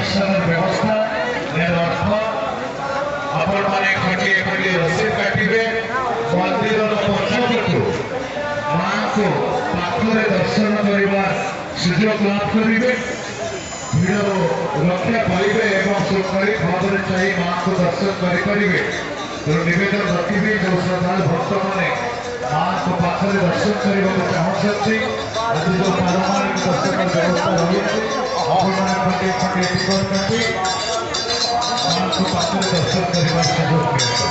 दर्शन व्यवस्था अर्थ आपण मैंने खटिए खटिए रसीद काटे मंदिर पछपटू माँ को पाखरे दर्शन करने सुजोग लाभ करेंगे भिड़ रक्षा पाइबे सुरक्षित भाव में चाहिए माँ को दर्शन करेंगे तेणु निवेदन रखिए जो श्रद्धा भक्त मैंने माँ को पाखरे दर्शन करने को चाहते आज जो पारंपरिक दर्शन व्यवस्था रही है खंडे खंडे टिकट काटी माँ को पाखरे दर्शन करने सुजोग मिले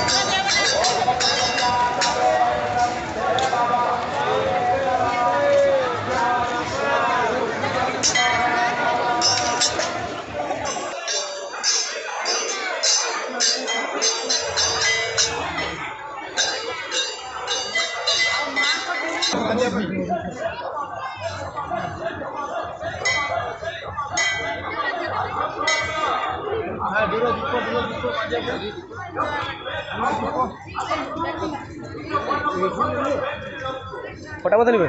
फटाफट लिखे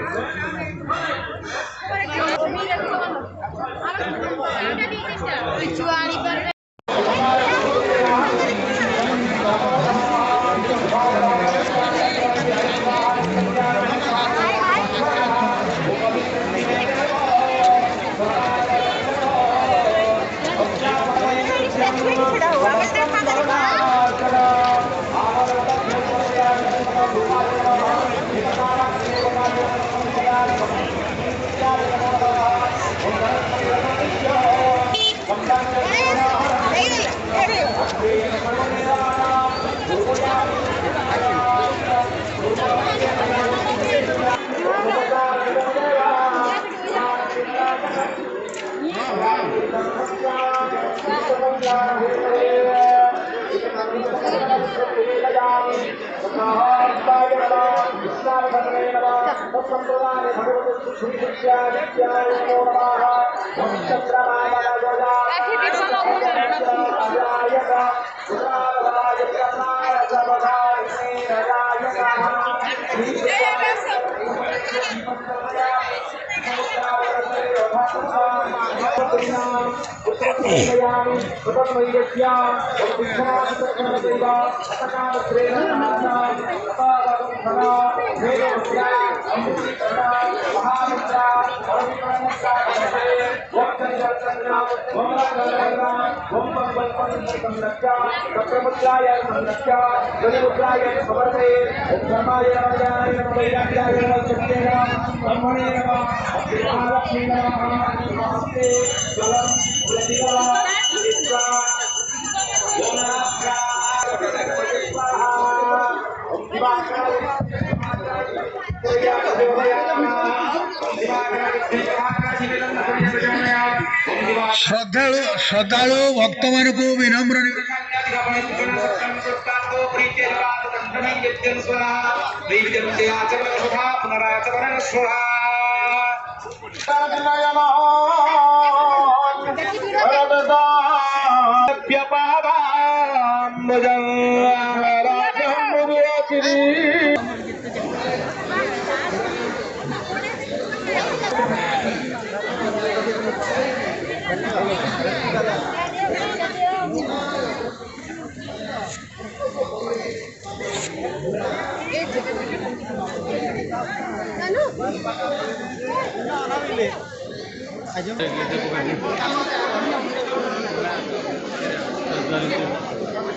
श्रद्धालु भक्त मान को विनम्र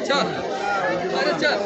चल अरे चल